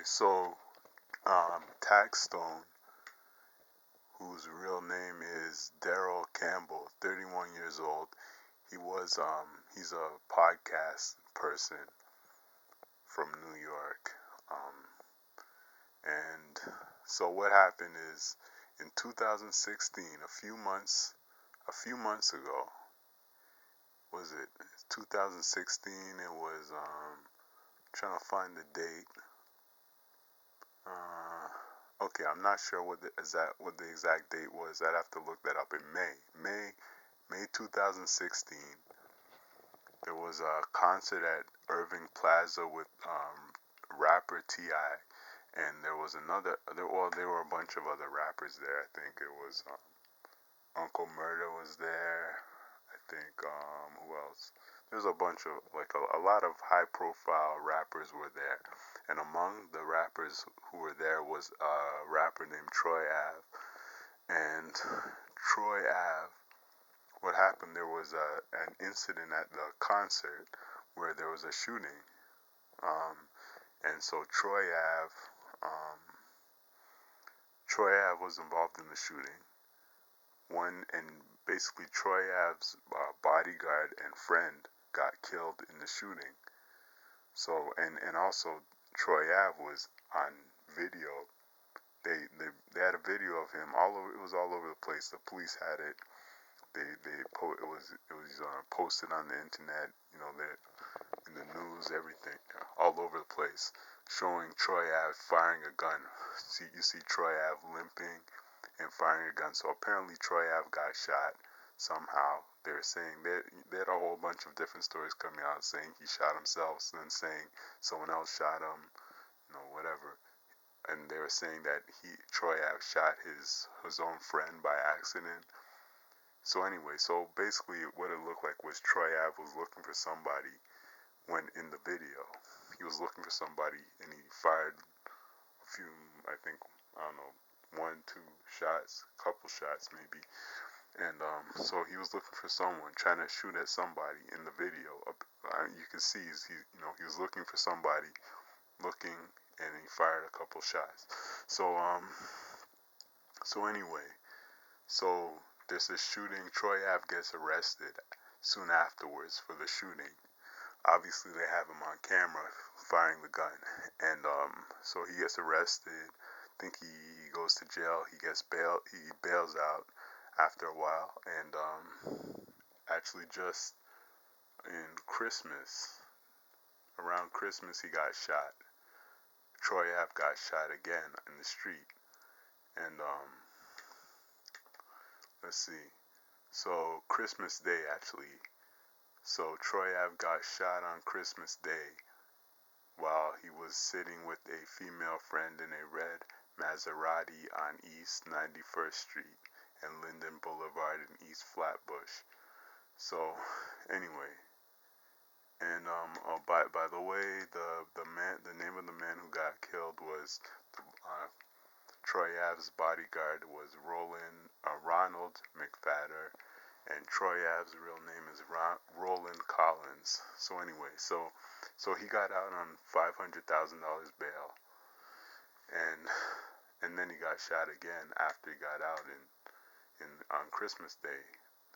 so Taxstone, whose real name is Daryl Campbell, 31 years old. He's a podcast person from New York. And so what happened is in 2016, a few months ago, was it 2016? It was trying to find the date. Okay, I'm not sure what the exact date was. I'd have to look that up. In May 2016, there was a concert at Irving Plaza with rapper T.I. And there was there were a bunch of other rappers there. I think it was Uncle Murder was there. I think who else? There's a bunch of a lot of high profile rappers were there. And among the rappers who were there was a rapper named Troy Ave. And Troy Ave, what happened, there was an incident at the concert where there was a shooting. And so um, Troy Ave was involved in the shooting. And basically Troy Ave's bodyguard and friend got killed in the shooting. So, and also Troy Ave was on video. They had a video of him all over. It was all over the place. The police had it. It was posted on the internet. You know, in the news, everything, all over the place, showing Troy Ave firing a gun. You see Troy Ave limping and firing a gun. So apparently Troy Ave got shot somehow. They were saying they had a whole bunch of different stories coming out saying he shot himself, then saying someone else shot him, whatever. And they were saying that Troy Ave shot his own friend by accident. So anyway, so basically what it looked like was Troy Ave was looking for somebody when in the video. He was looking for somebody and he fired a few, I think, I don't know, 1, 2 shots, couple shots maybe. And so he was looking for someone, trying to shoot at somebody in the video. You can see he was looking for somebody, looking, and he fired a couple shots. So anyway, so there's a shooting. Troy Ave gets arrested soon afterwards for the shooting. Obviously, they have him on camera firing the gun, and so he gets arrested. I think he goes to jail. He gets bail. He bails out after a while, and actually just in Christmas, around Christmas, he got shot. Troy Ave got shot again in the street, and let's see. So Christmas Day actually. So Troy Ave got shot on Christmas Day while he was sitting with a female friend in a red Maserati on East 91st Street and Linden Boulevard in East Flatbush. So anyway, and by the way, the name of the man who got killed was Troy Ave's bodyguard was Ronald McPhatter, and Troy Ave's real name is Roland Collins. So anyway, so he got out on $500,000 bail, and then he got shot again after he got out on Christmas Day.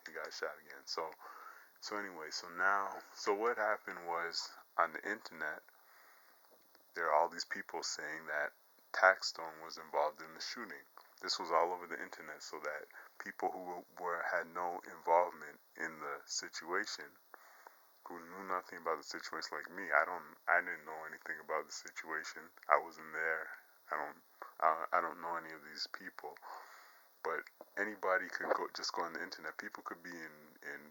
He got shot again. So anyway, so what happened was on the internet, there are all these people saying that Taxstone was involved in the shooting. This was all over the internet, so that people who had no involvement in the situation, who knew nothing about the situation, like me, I didn't know anything about the situation. I wasn't there. I don't know any of these people. But anybody could just go on the internet. People could be in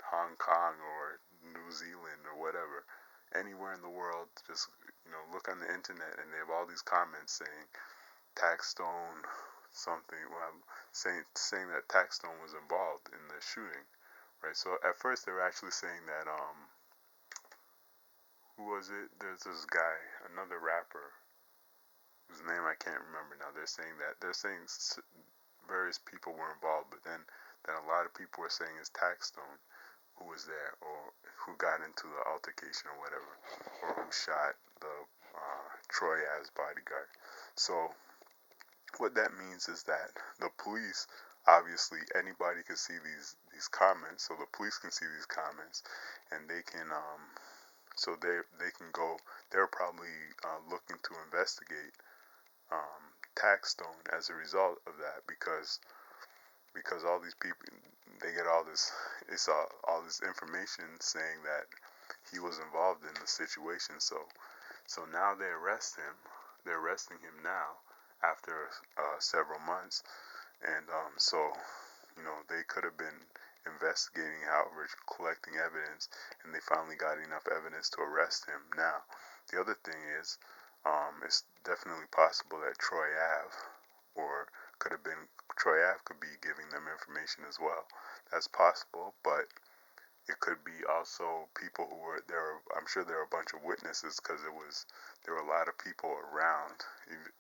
Hong Kong or New Zealand or whatever, anywhere in the world. Just look on the internet, and they have all these comments saying Taxstone something. Well, saying that Taxstone was involved in the shooting, right? So at first they were actually saying that who was it? There's this guy, another rapper, whose name I can't remember now. They're saying various people were involved, but then a lot of people were saying it's Taxstone who was there, or who got into the altercation or whatever, or who shot the Troy Ave's bodyguard. So what that means is that the police, obviously anybody can see these comments, so the police can see these comments, and they can so they can go. They're probably looking to investigate Taxstone as a result of that, because all these people, they get all this, it's all this information saying that he was involved in the situation. So now they arrest him. They're arresting him now after several months, and so they could have been investigating, however, collecting evidence, and they finally got enough evidence to arrest him. Now, the other thing is, it's definitely possible that Troy Ave, or could have been Troy Ave, could be giving them information as well. That's possible, but it could be also people who were there. I'm sure there are a bunch of witnesses, because there were a lot of people around.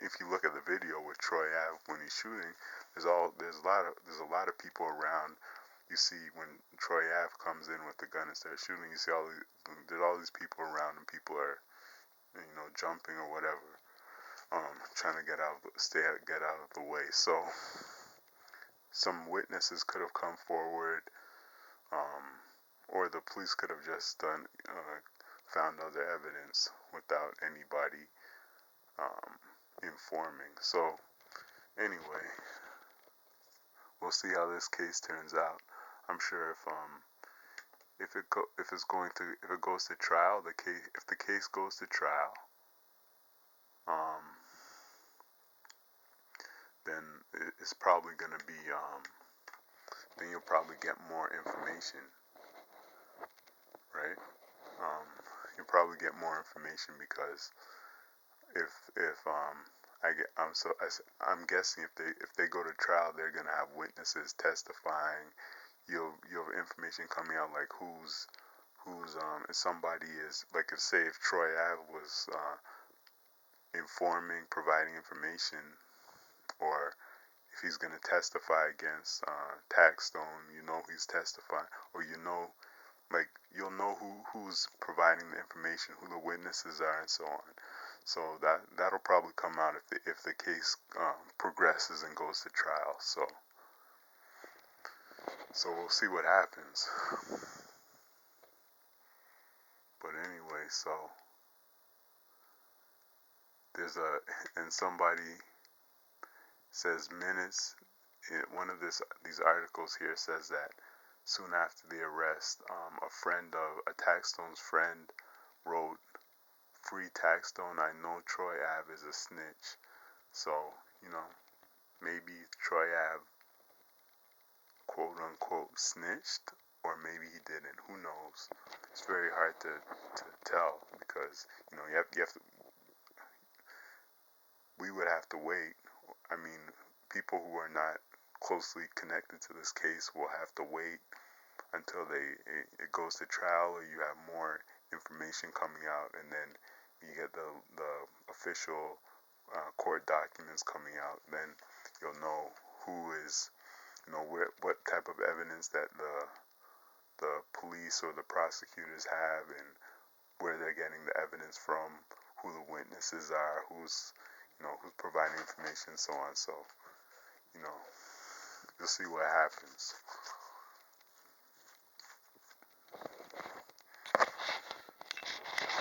If you look at the video with Troy Ave when he's shooting, there's a lot of people around. You see when Troy Ave comes in with the gun and starts shooting, you see there's all these people around, and people are jumping or whatever, trying to get out of the way. So some witnesses could have come forward, or the police could have just found other evidence without anybody informing. So anyway, we'll see how this case turns out. I'm sure if it goes to trial, if the case goes to trial, um, then it's probably going to be then you'll probably get more information, right? Um, you'll probably get more information, because if I'm guessing if they go to trial, they're gonna have witnesses testifying. You'll have information coming out, like who's if somebody is, like, say if Troy Ave was informing, providing information, or if he's gonna testify against Taxstone, he's testifying, or like you'll know who's providing the information, who the witnesses are, and so on. So that'll probably come out if the case progresses and goes to trial. So we'll see what happens. But anyway, so and somebody says minutes. One of these articles here says that soon after the arrest, a Taxstone's friend wrote, "Free Taxstone, I know Troy Ave is a snitch." So, maybe Troy Ave, quote unquote, snitched, or maybe he didn't. Who knows? It's very hard to tell, because, we would have to wait. I mean, people who are not closely connected to this case will have to wait until it goes to trial, or you have more information coming out, and then you get the official court documents coming out. Then you'll know who is, what type of evidence that the police or the prosecutors have, and where they're getting the evidence from, who the witnesses are, who's providing information, so on. So, you'll see what happens.